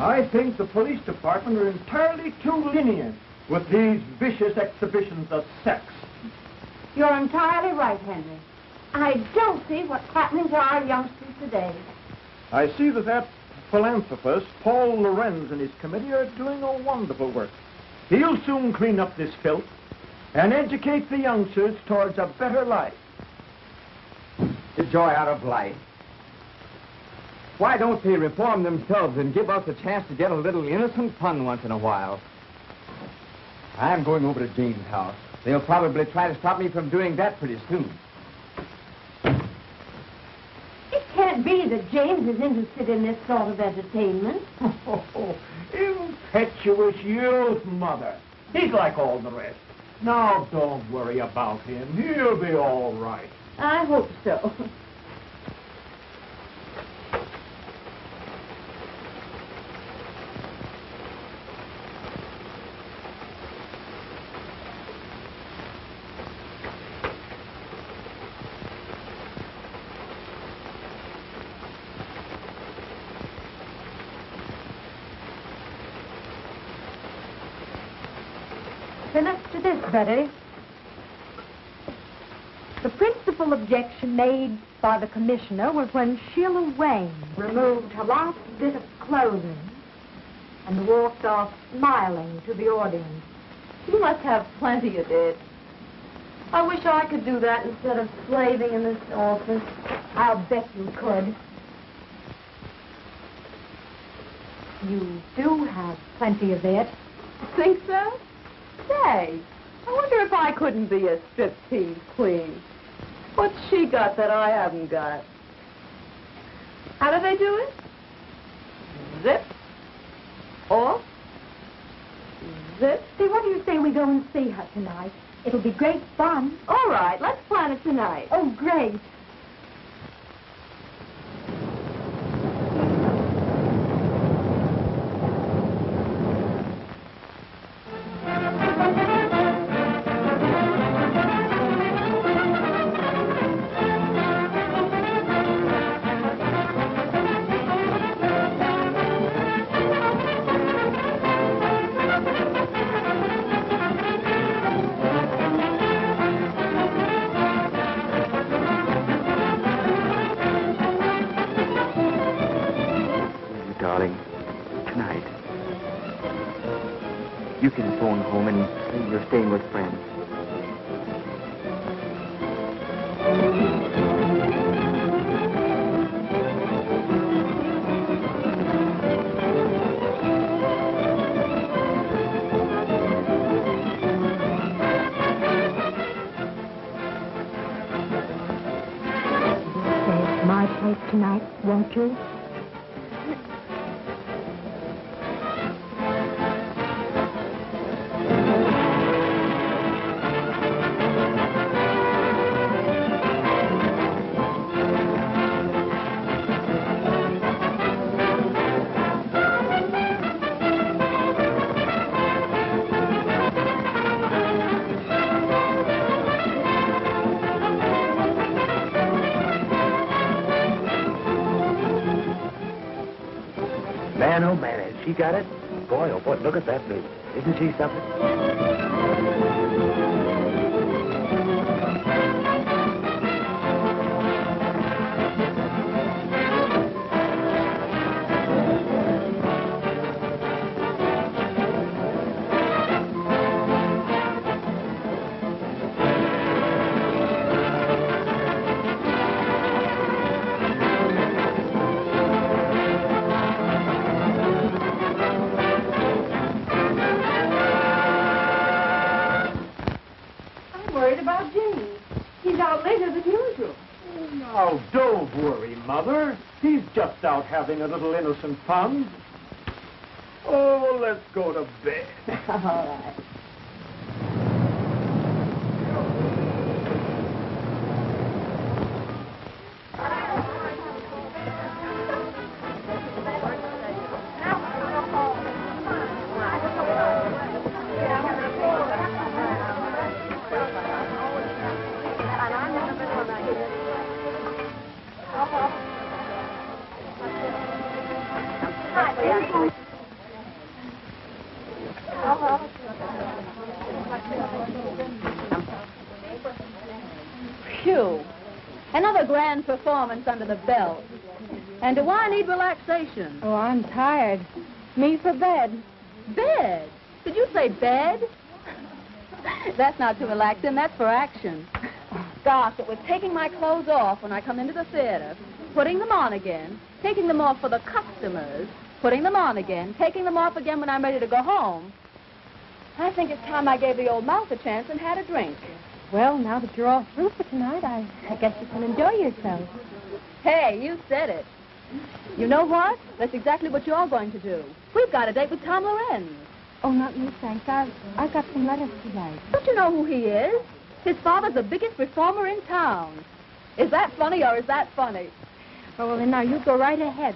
I think the police department are entirely too lenient with these vicious exhibitions of sex. You're entirely right, Henry. I don't see what's happening to our youngsters today. I see that philanthropist, Paul Lorenz, and his committee are doing a wonderful work. He'll soon clean up this filth and educate the youngsters towards a better life. The joy out of life. Why don't they reform themselves and give us a chance to get a little innocent fun once in a while? I'm going over to Jane's house. They'll probably try to stop me from doing that pretty soon. It can't be that James is interested in this sort of entertainment. Oh, impetuous youth, Mother. He's like all the rest. Now, don't worry about him. He'll be all right. I hope so. Finish to this, Betty. The principal objection made by the commissioner was when Sheila Wayne removed her last bit of clothing and walked off smiling to the audience. You must have plenty of it. I wish I could do that instead of slaving in this office. I'll bet you could. You do have plenty of it. Think so? Say, I wonder if I couldn't be a striptease queen. What's she got that I haven't got? How do they do it? Zip. Off. Zip. See, what do you say we go and see her tonight? It'll be great fun. All right, let's plan it tonight. Oh, great. You can phone home and say you're staying with friends. Stay at my place tonight, won't you? Man, oh man, has she got it? Boy, oh boy, look at that baby. Isn't she something? Oh, don't worry, Mother. He's just out having a little innocent fun. Oh, let's go to bed. All right. a grand performance under the belt. And do I need relaxation? Oh, I'm tired. Me for bed. Bed? Did you say bed? That's not to relax in, that's for action. Gosh, it was taking my clothes off when I come into the theater, putting them on again, taking them off for the customers, putting them on again, taking them off again when I'm ready to go home. I think it's time I gave the old mouth a chance and had a drink. Well, now that you're all through for tonight, I guess you can enjoy yourself. Hey, you said it. You know what? That's exactly what you're going to do. We've got a date with Tom Lorenz. Oh, not me, thanks. I've got some letters to write. Don't you know who he is? His father's the biggest reformer in town. Is that funny or is that funny? Oh, well, then now you go right ahead.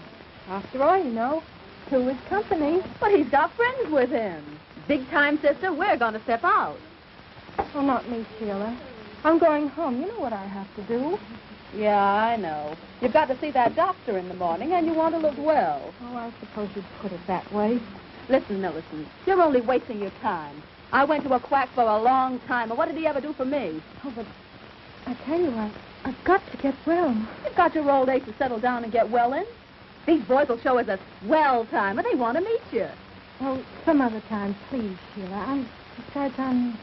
After all, you know, two is company. But he's got friends with him. Big time, sister, we're going to step out. Oh, not me, Sheila. I'm going home. You know what I have to do. Yeah, I know. You've got to see that doctor in the morning, and you want to look well. Oh, I suppose you'd put it that way. Listen, Millicent, you're only wasting your time. I went to a quack for a long time, and what did he ever do for me? Oh, but I tell you, I've got to get well. You've got your old age to settle down and get well in. These boys will show us a swell time, and they want to meet you. Oh, some other time, please, Sheila. Besides, I'm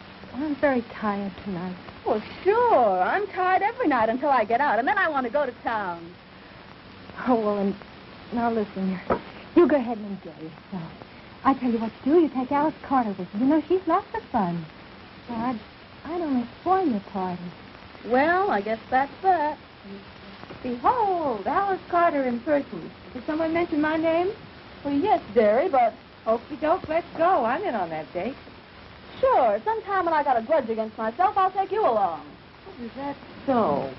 very tired tonight. Well, sure. I'm tired every night until I get out, and then I want to go to town. Oh, well, and now listen, you go ahead and enjoy yourself. I tell you what to do. You take Alice Carter with you. You know, she's lots of fun. Well, I'd only spoil your party. Well, I guess that's that. Behold, Alice Carter in person. Did someone mention my name? Well, yes, dearie, but... Okie doke, let's go. I'm in on that date. Sure. Sometime when I got a grudge against myself, I'll take you along. Is that so?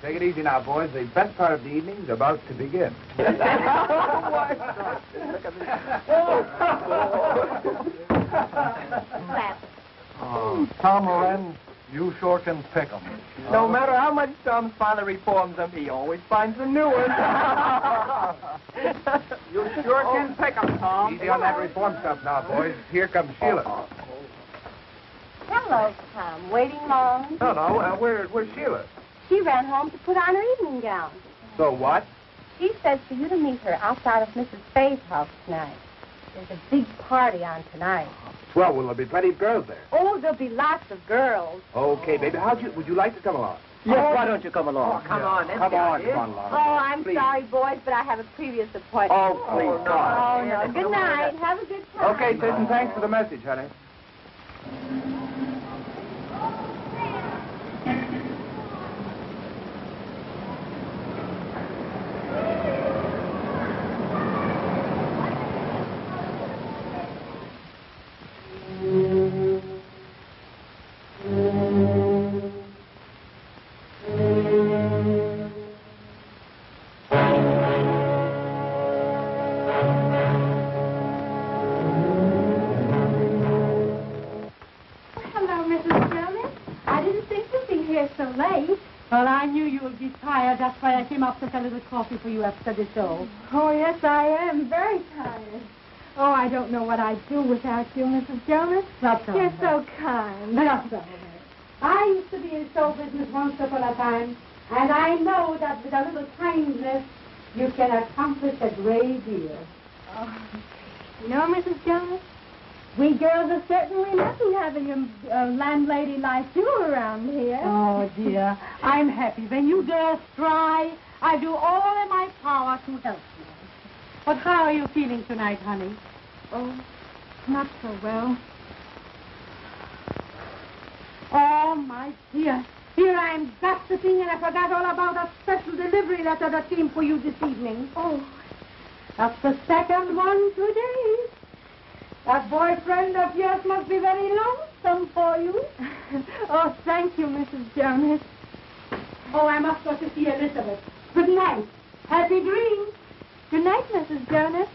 Take it easy now, boys. The best part of the evening's about to begin. Oh, Tom Lorenz, you sure can pick 'em. No matter how much Tom's father reforms them, he always finds a new one. You sure can pick 'em, Tom. Easy on that reform stuff now, boys. Here comes Sheila. Hello, Tom. Waiting long? No, where's Sheila? She ran home to put on her evening gown. So what? She says for you to meet her outside of Mrs. Fay's house tonight. There's a big party on tonight. Swell, will there be plenty of girls there? Oh, there'll be lots of girls. Okay, baby. Would you like to come along? Yes, why don't you come along? Come on along. Oh, I'm Please. sorry, boys, but I have a previous appointment. Oh, please, Oh, no. Good night. Have a good time. Okay, sis, and thanks for the message, honey. Well, I knew you would be tired. That's why I came up to get a little coffee for you after the show. Oh, yes, I am. Very tired. Oh, I don't know what I'd do without you, Mrs. Jonas. You're so kind. That's all right. I used to be in show business once upon a time, and I know that with a little kindness, you can accomplish a great deal. Oh. You know, Mrs. Jonas, we girls are certainly lucky having a landlady like you around here. Oh, dear. I'm happy. When you girls try, I do all in my power to help you. But how are you feeling tonight, honey? Oh, not so well. Oh, my dear. Here I am gossiping, and I forgot all about a special delivery letter that came for you this evening. Oh, That's the second one today. That boyfriend of yours must be very lonesome for you. oh, thank you, Mrs. Jonas. Oh, I must go to see Elizabeth. Good night. Happy dreams. Good night, Mrs. Jonas.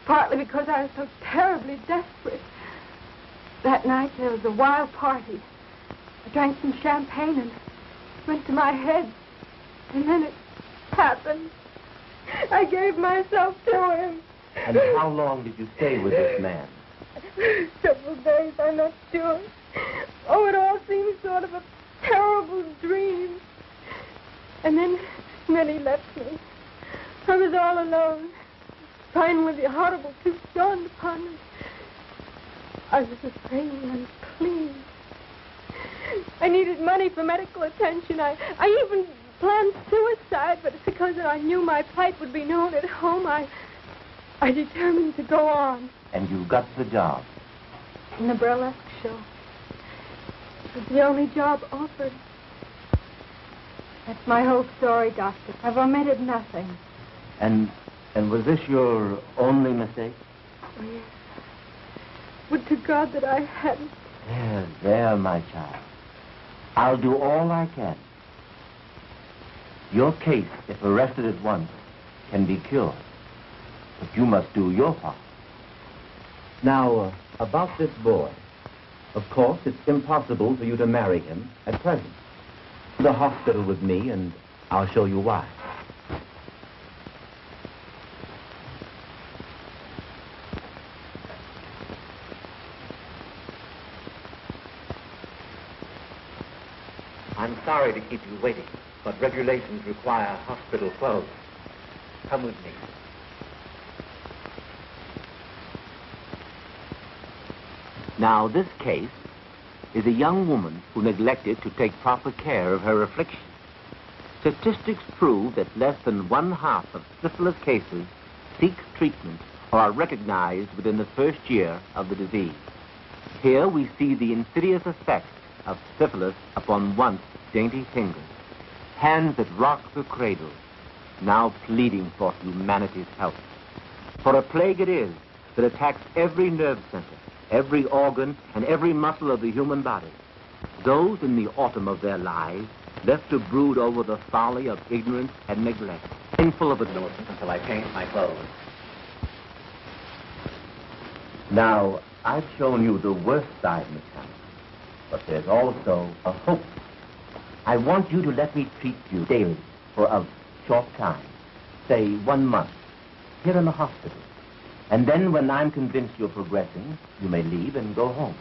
partly because I was so terribly desperate. That night there was a wild party. I drank some champagne and it went to my head. And then it happened. I gave myself to him. And how long did you stay with this man? Several days, I'm not sure. Oh, it all seemed sort of a terrible dream. And then he left me. I was all alone. Finally, the horrible truth dawned upon me. I was afraid and unclean. I needed money for medical attention. I even planned suicide, but because I knew my plight would be known at home, I determined to go on. And you got the job? In the burlesque show. It was the only job offered. That's my whole story, Doctor. I've omitted nothing. And was this your only mistake? Oh, yes. Would to God that I hadn't. There, my child. I'll do all I can. Your case, if arrested at once, can be cured. But you must do your part. Now, about this boy. Of course, it's impossible for you to marry him at present. To the hospital with me, and I'll show you why. I'm sorry to keep you waiting, but regulations require hospital clothes. Come with me. Now, this case is a young woman who neglected to take proper care of her affliction. Statistics prove that less than 1/2 of syphilis cases seek treatment or are recognized within the first year of the disease. Here we see the insidious effect of syphilis upon once dainty fingers, hands that rock the cradle, now pleading for humanity's help. For a plague it is that attacks every nerve center, every organ, and every muscle of the human body. Those in the autumn of their lives left to brood over the folly of ignorance and neglect, painful of innocence until I change my clothes. Now, I've shown you the worst side, Miss Hammond, but there's also a hope. I want you to let me treat you daily for a short time, say 1 month, here in the hospital. And then when I'm convinced you're progressing, you may leave and go home.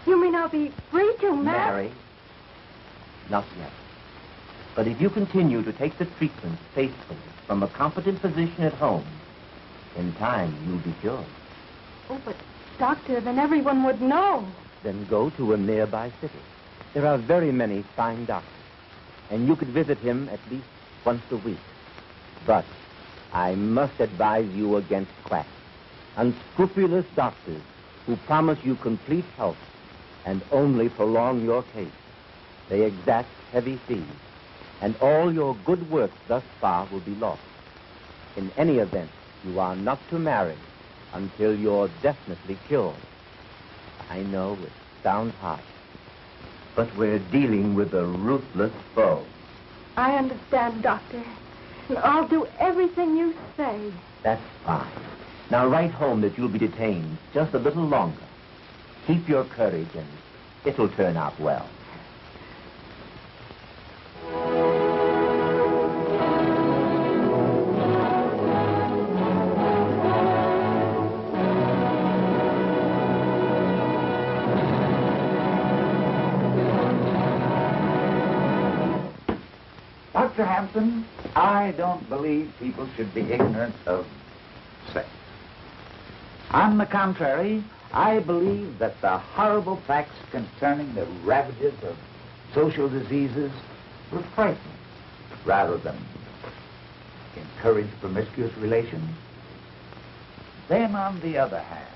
You mean I'll be free to marry? Not yet. But if you continue to take the treatment faithfully from a competent physician at home, in time you'll be cured. Oh, but Doctor, then everyone would know. Then go to a nearby city. There are very many fine doctors, and you could visit him at least once a week. But I must advise you against quacks, unscrupulous doctors who promise you complete health and only prolong your case. They exact heavy fees, and all your good work thus far will be lost. In any event, you are not to marry until you're definitely cured. I know it sounds harsh, but we're dealing with a ruthless foe. I understand, Doctor. And I'll do everything you say. That's fine. Now write home that you'll be detained just a little longer. Keep your courage and it'll turn out well. Dr. Hampton, I don't believe people should be ignorant of sex. On the contrary, I believe that the horrible facts concerning the ravages of social diseases will frighten rather than encourage promiscuous relations. Then, on the other hand,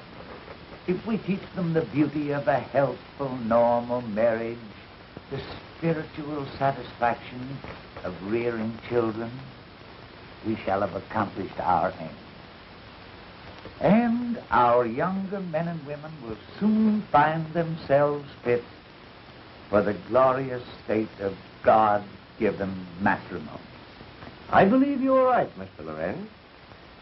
if we teach them the beauty of a healthful, normal marriage, the spiritual satisfaction of rearing children, we shall have accomplished our aim. And our younger men and women will soon find themselves fit for the glorious state of God-given matrimony. I believe you're right, Mr. Lorenz.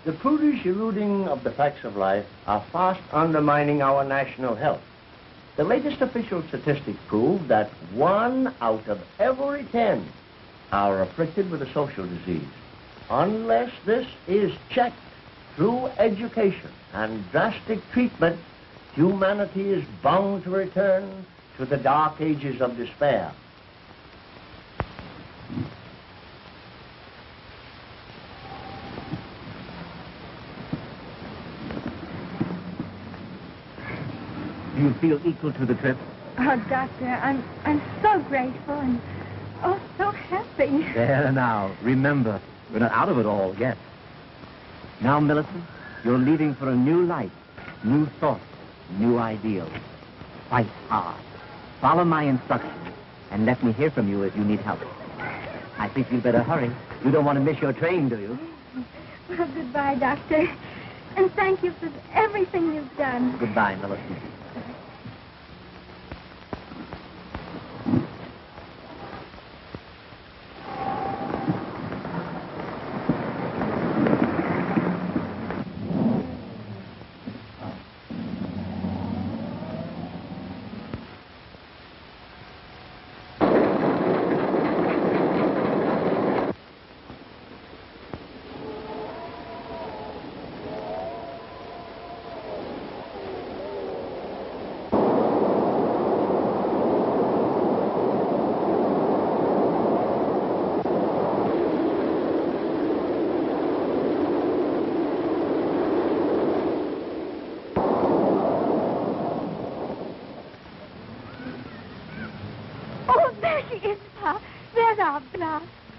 The prudish eluding of the facts of life are fast undermining our national health. The latest official statistics prove that 1 out of every 10 are afflicted with a social disease. Unless this is checked through education and drastic treatment, humanity is bound to return to the dark ages of despair. Do you feel equal to the trip? Oh, Doctor, I'm so grateful and, oh, so happy. There now. Remember, we're not out of it all yet. Now, Millicent, you're leaving for a new life, new thoughts, new ideals. Fight hard. Follow my instructions, and let me hear from you if you need help. I think you'd better hurry. You don't want to miss your train, do you? Well, goodbye, Doctor. And thank you for everything you've done. Goodbye, Millicent.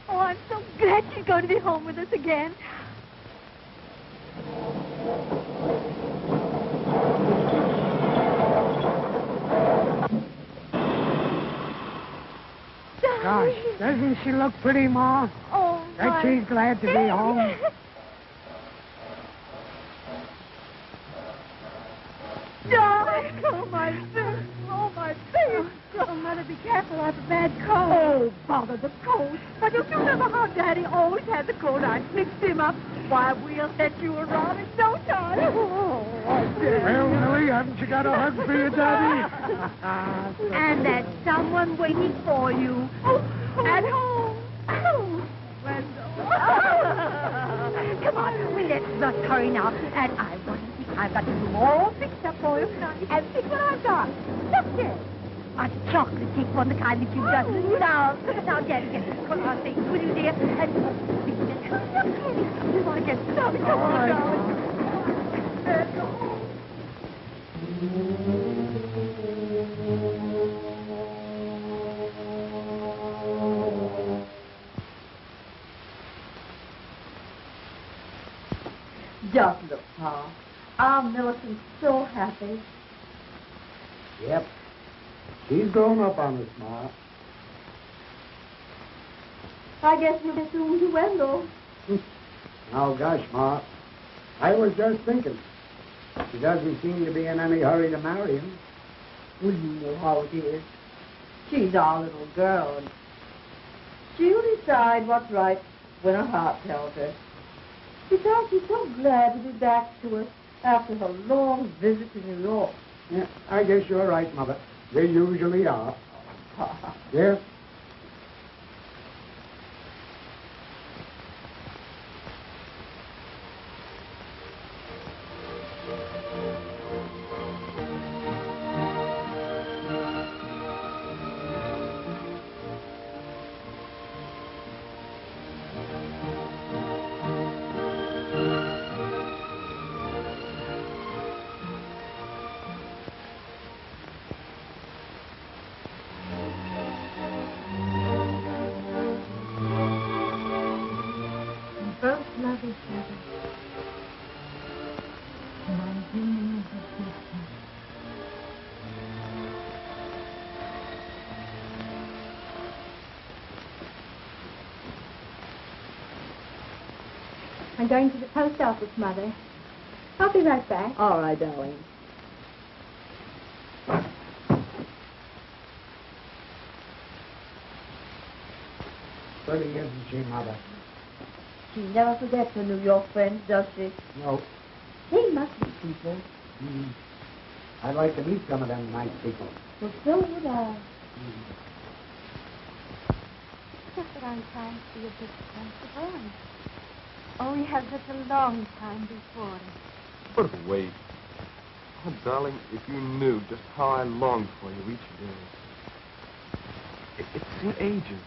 Oh, I'm so glad she's going to be home with us again. Gosh, doesn't she look pretty, Ma? Oh, Bet she's glad to be home. Darling, oh, my face. Oh, my face. Oh, Mother, be careful. I have a bad cold. Oh, bother the cold. But don't you remember how Daddy always had the cold? I fixed him up. Why, we'll set you around in no time. Oh, Well, Millie, haven't you got a hug for your daddy? And there's someone waiting for you. At home. Oh, Wendell. Come on, let's hurry now. And I've got to do all fixed up for you. And see what I've got. Look here. A chocolate cake from the kind that you just love. Now, get put on things, will you, dear? And hurry up, Kenny. We want to get started. Come on, darling. Let's go. Just look, Pa. Our Millicent's so happy. Yep. She's grown up on us, Ma. I guess you'll be soon to Wendell. Oh, gosh, Ma. I was just thinking. She doesn't seem to be in any hurry to marry him. Well, you know how it is. She's our little girl, and she'll decide what's right when her heart tells her. Besides, she's so glad to be back to us after her long visit to New York. Yeah, I guess you're right, Mother. They usually are. Yes? Both love each other. My dream is a future. I'm going to the post office, Mother. I'll be right back. All right, darling. Pretty, isn't she, Mother? She never forgets her New York friends, does she? No. They must be people. I'd like to meet some of them nice people. Well, so would I. Just that I'm trying to be a bit sensible. Oh, we have such a long time before us. But wait. Oh, darling, if you knew just how I longed for you each day. It's been ages.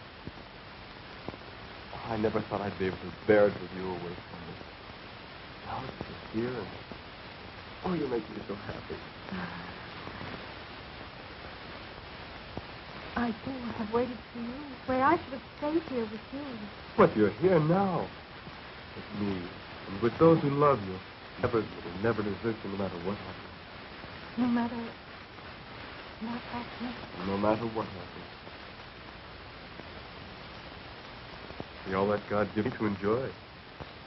Oh, I never thought I'd be able to bear it with you away from me. Now that you're here, and oh, you make me so happy. I do have waited for you, where I should have stayed here with you. But you're here now. With me, and with those who love you. Never desert you no matter what happens. No matter what happens. No matter what happens. See all that God gave me to enjoy.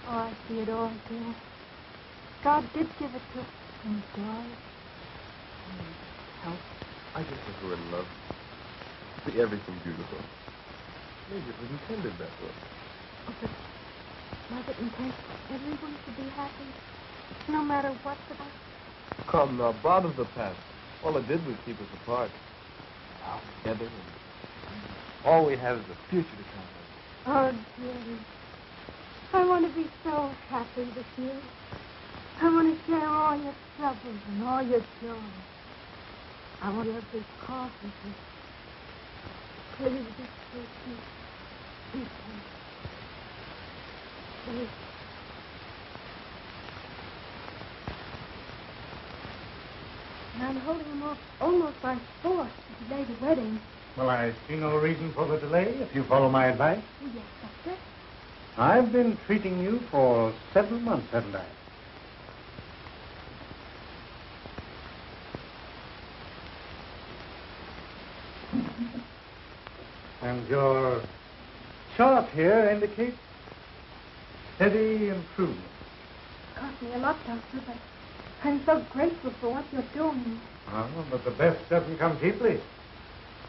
Oh, I see it all, Bill. God did give it to enjoy and help. I just think we're in love. See everything beautiful. Maybe it was intended that way. Oh, but was it intended for everyone to be happy? No matter what the past? Come now, bother the past. All it did was keep us apart. Now together, and all we have is the future to count on. Oh, dearie. I want to be so happy with you. I want to share all your troubles and all your joy. I want to have this heart with you. Please, just take me. Please. Please. And I'm holding him off almost by force to delay the wedding. Well, I see no reason for the delay, if you follow my advice. Oh, yes, Doctor. I've been treating you for 7 months, haven't I? And your chart here indicates steady improvement. It cost me a lot, Doctor, but I'm so grateful for what you're doing. Oh, but the best doesn't come cheaply.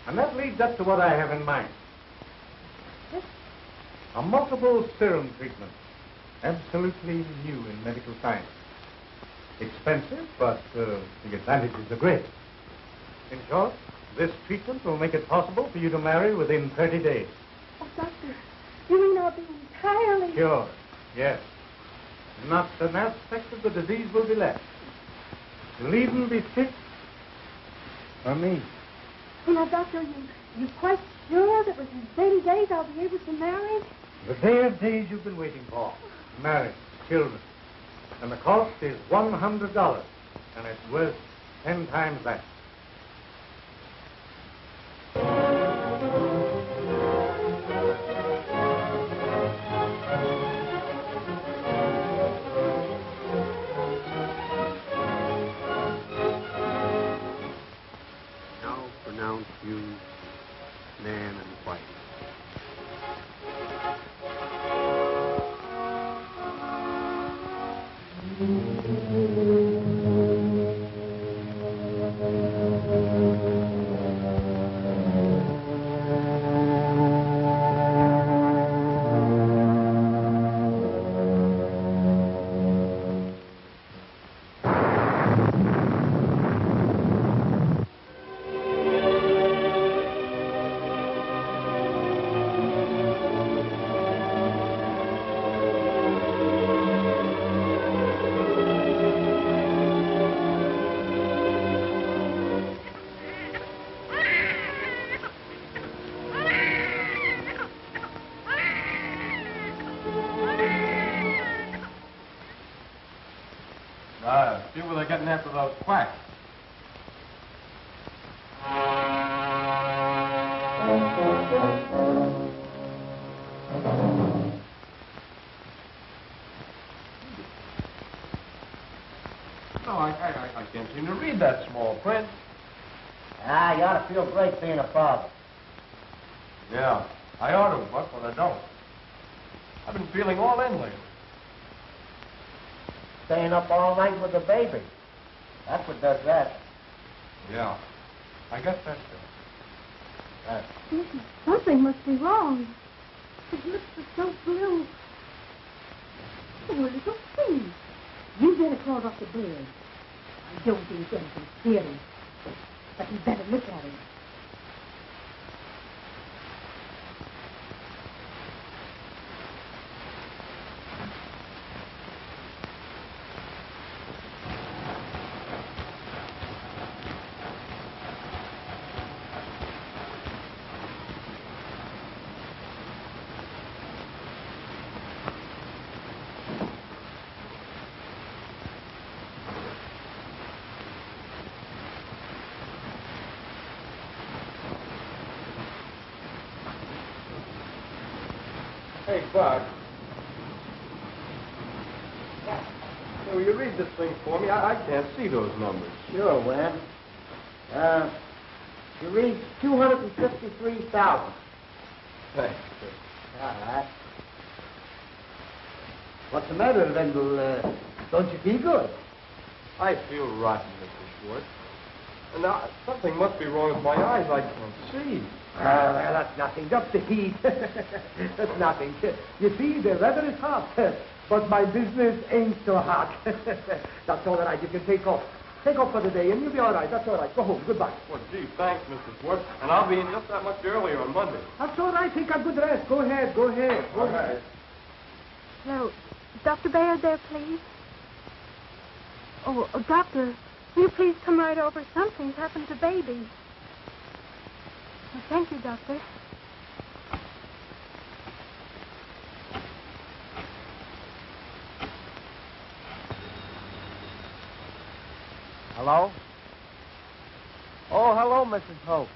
And that leads up to what I have in mind. Yes? A multiple serum treatment. Absolutely new in medical science. Expensive, but the advantages are great. In short, this treatment will make it possible for you to marry within 30 days. Oh, Doctor, you mean I'll be entirely... Sure, yes. Not an aspect of the disease will be left. You'll even be fit for me. You know, Doctor, you're quite sure that within 30 days I'll be able to marry? The day of days you've been waiting for. Marriage, children. And the cost is $100. And it's worth 10 times that. Now pronounce you man and wife. See where they're getting after those quacks. No, I can't seem to read that small print. Ah, you ought to feel great being a father. Yeah, I ought to, Buck, but I don't. I've been feeling all in lately. Staying up all night with the baby. That's what does that. Yeah, I guess that's it. Something must be wrong. His lips are so blue. Oh, little please. You better crawl off the bed. I don't think anything serious. But you better look at him. Hey, Buck. Hey, will you read this thing for me? I can't see those numbers. Sure, Wen. You read 253,000. Thanks. All right. What's the matter, Wendell? Don't you feel good? I feel rotten, Mr. Schwartz. And now, something must be wrong with my eyes. I can't see. Well, that's nothing. Just the heat. That's nothing. You see, the weather is hot, but my business ain't so hot. That's all right. You can take off. Take off for the day, and you'll be all right. That's all right. Go home. Goodbye. Well, gee, thanks, Mr. Schwartz. And I'll be in just that much earlier on Monday. That's all right. Take a good rest. Go ahead. Go ahead. Go ahead. Hello. Dr. Baird there, please? Oh, Doctor, will you please come right over? Something's happened to baby. Well, thank you, Doctor. Hello? Oh, hello, Mrs. Hope.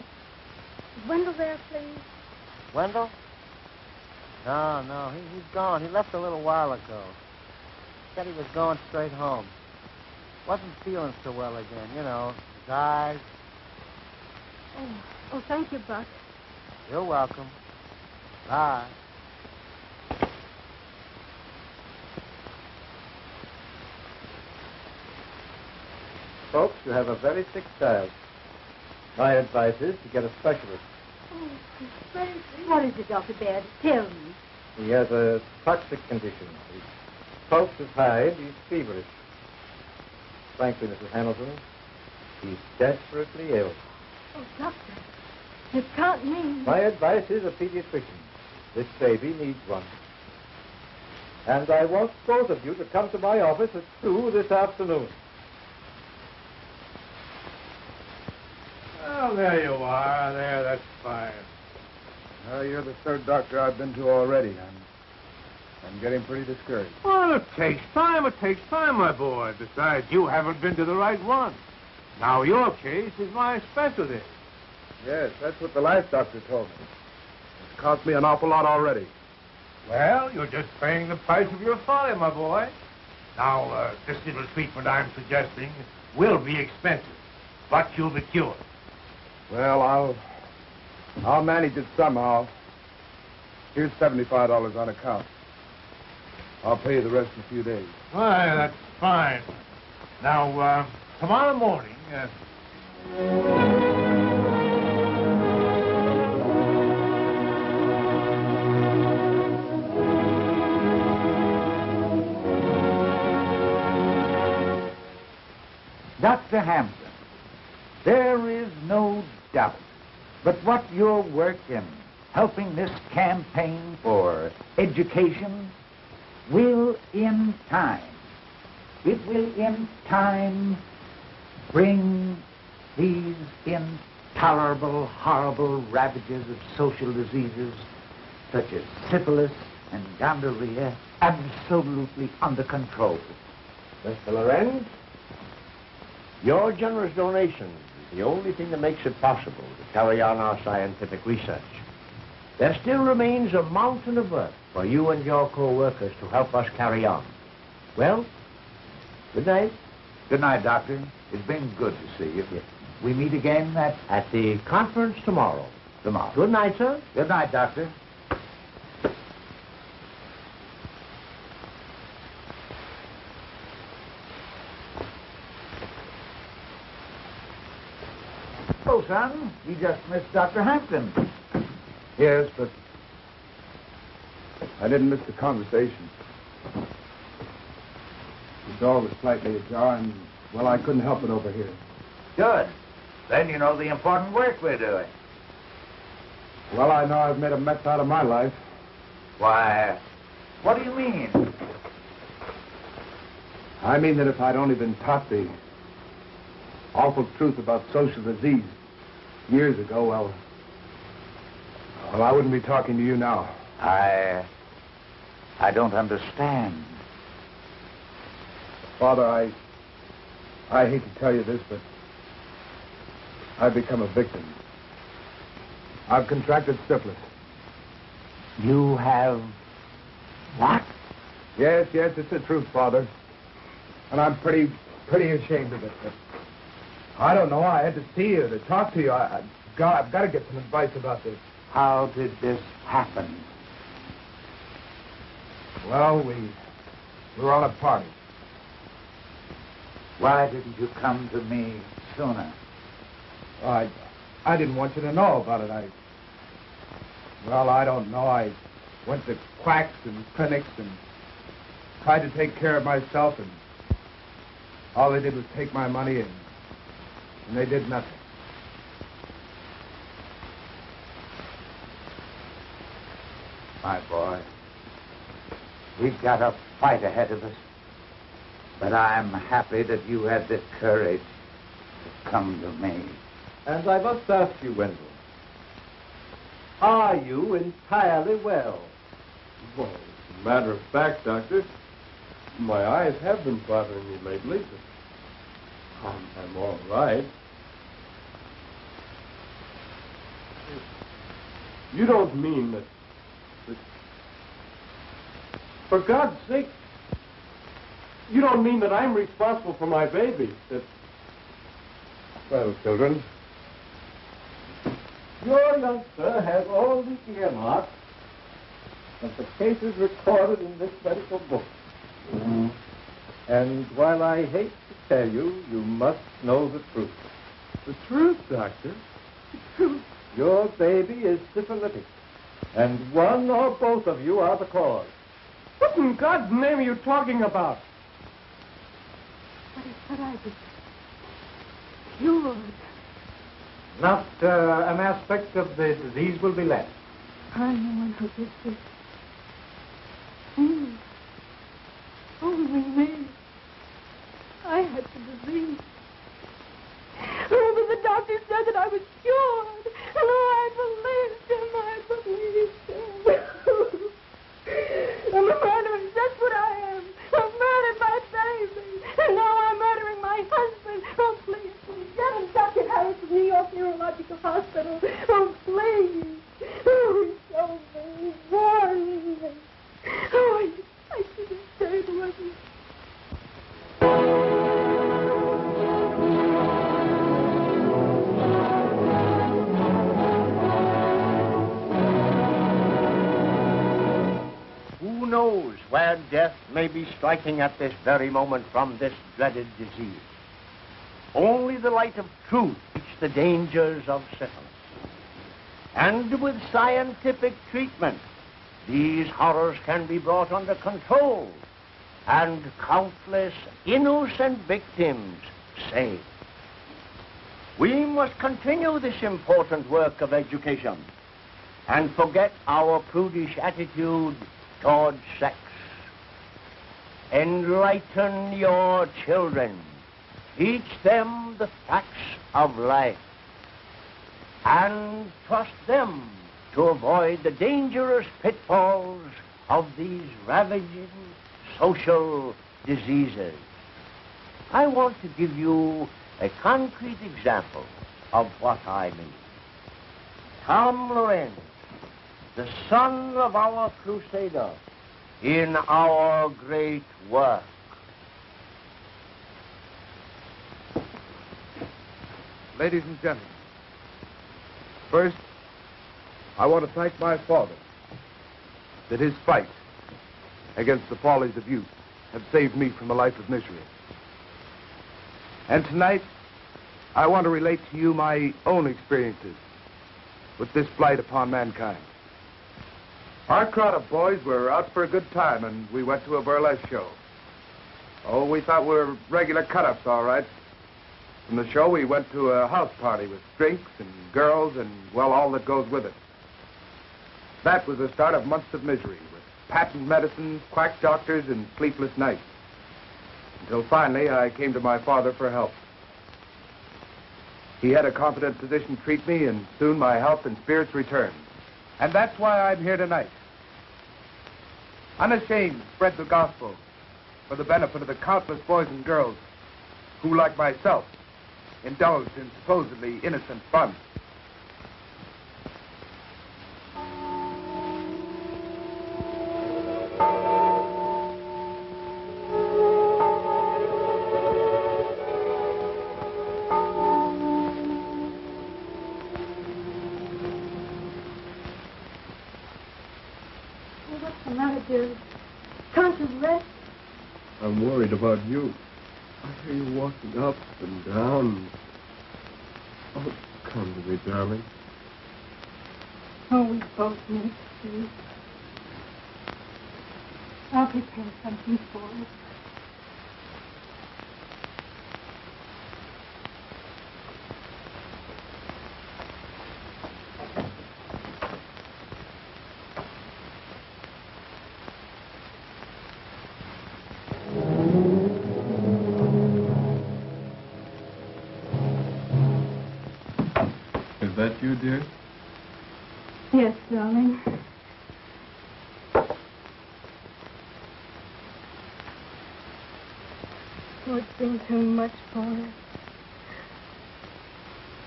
Is Wendell there, please? Wendell? No, he's gone. He left a little while ago. Said he was going straight home. Wasn't feeling so well again, you know. His eyes. Oh, thank you, Buck. You're welcome. Bye. Folks, you have a very sick child. My advice is to get a specialist. Oh, Frank. What is it, Dr. Baird? Tell me. He has a toxic condition. His pulse is high and he's feverish. Frankly, Mrs. Hamilton, he's desperately ill. Oh, Doctor, it can't mean... My advice is a pediatrician. This baby needs one. And I want both of you to come to my office at 2 this afternoon. Well, there you are. There, that's fine. You're the third doctor I've been to already. I'm getting pretty discouraged. Well, it takes time, my boy. Besides, you haven't been to the right one. Now, your case is my specialty. Yes, that's what the last doctor told me. It's cost me an awful lot already. Well, you're just paying the price of your folly, my boy. Now, this little treatment I'm suggesting will be expensive, but you'll be cured. Well, I'll manage it somehow. Here's $75 on account. I'll pay you the rest in a few days. Why, that's fine. Now, tomorrow morning... Dr. Hampton, there is no doubt but what your work in helping this campaign for education will in time, bring these intolerable, horrible ravages of social diseases such as syphilis and gonorrhea absolutely under control. Mr. Lorenz, your generous donation is the only thing that makes it possible to carry on our scientific research. There still remains a mountain of work for you and your co-workers to help us carry on. Well, good night. Good night, Doctor. It's been good to see you. We meet again at the conference tomorrow. Tomorrow. Good night, sir. Good night, Doctor. Oh, son, you just missed Dr. Hampton. Yes, but I didn't miss the conversation. The door was slightly ajar, and, well, I couldn't help it over here. Good. Then you know the important work we're doing. Well, I know I've made a mess out of my life. Why, what do you mean? I mean that if I'd only been taught the awful truth about social disease years ago, well, I wouldn't be talking to you now. I don't understand. Father, I hate to tell you this, but I've become a victim. I've contracted syphilis. You have what? Yes, it's the truth, Father. And I'm pretty ashamed of it. But I don't know. I had to see you, to talk to you. I've got to get some advice about this. How did this happen? Well, we were on a party. Why didn't you come to me sooner? I didn't want you to know about it. I don't know. I went to quacks and clinics and tried to take care of myself, and all they did was take my money, and they did nothing. My boy, we've got a fight ahead of us. But I'm happy that you had the courage to come to me. And I must ask you, Wendell, are you entirely well? Well, as a matter of fact, Doctor, my eyes have been bothering me lately, but I'm all right. You don't mean that... For God's sake, you don't mean that I'm responsible for my baby, that... Well, children, Your youngster has all the earmarks of the cases recorded in this medical book. And while I hate to tell you, you must know the truth. The truth, Doctor? The truth? Your baby is syphilitic, and one or both of you are the cause. What in God's name are you talking about? What I did? Cured. Not an aspect of the disease will be left. I'm the one who did this. Me. Only me. I had the disease. Oh, but the doctor said that I was cured. And I believed him. I'm a murderer. That's what I am. I've murdered my baby. And now I'm murdering my husband. Oh, please, get him, Dr. Harris of New York Neurological Hospital. Oh, please. Oh, he's so mean. Warn me. Oh, I should have stayed with him. Who knows where death may be striking at this very moment from this dreaded disease? Only the light of truth teaches the dangers of syphilis. And with scientific treatment, these horrors can be brought under control and countless innocent victims saved. We must continue this important work of education and forget our prudish attitude toward sex. Enlighten your children. Teach them the facts of life. And trust them to avoid the dangerous pitfalls of these ravaging social diseases. I want to give you a concrete example of what I mean. Tom Lorenz, the son of our crusader in our great work. Ladies and gentlemen, first, I want to thank my father that his fight against the follies of youth have saved me from a life of misery. And tonight, I want to relate to you my own experiences with this blight upon mankind. Our crowd of boys were out for a good time, and we went to a burlesque show. Oh, we thought we were regular cut-ups, all right. From the show, we went to a house party with drinks and girls and, well, all that goes with it. That was the start of months of misery, with patent medicines, quack doctors, and sleepless nights. Until finally, I came to my father for help. He had a competent physician treat me, and soon my health and spirits returned. And that's why I'm here tonight. Unashamed to spread the gospel for the benefit of the countless boys and girls who, like myself, indulged in supposedly innocent fun. What's the matter, dear? Can't you rest? I'm worried about you. I hear you walking up and down. Oh, come to me, darling. Oh, we both need sleep. I'll prepare something for us. Is that you, dear? Yes, darling. Oh, it's been too much for us.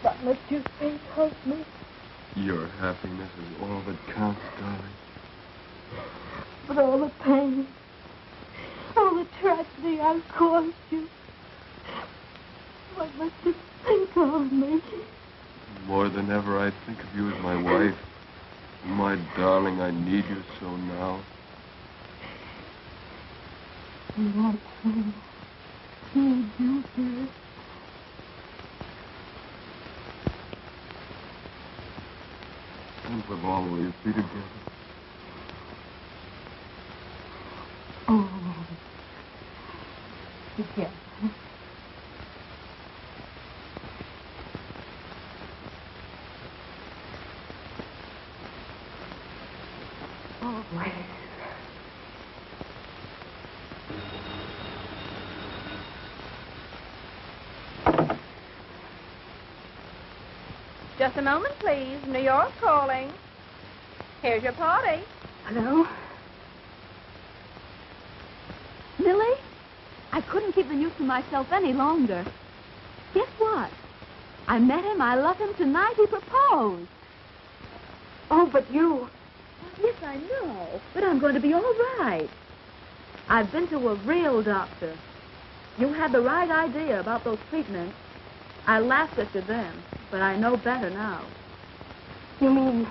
What must you think of me? Your happiness is all that counts, darling. But all the pain, all the tragedy I've caused you, what must you think of me? More than ever, I think of you as my wife. My darling, I need you so now. And I too need you, dear. And we'll always be together. Oh, together. Always. Just a moment, please. New York calling. Here's your party. Hello? Millie, I couldn't keep the news to myself any longer. Guess what? I met him. I love him tonight. He proposed. Oh, but you... Yes, I know. But I'm going to be all right. I've been to a real doctor. You had the right idea about those treatments. I laughed at you then, but I know better now. You mean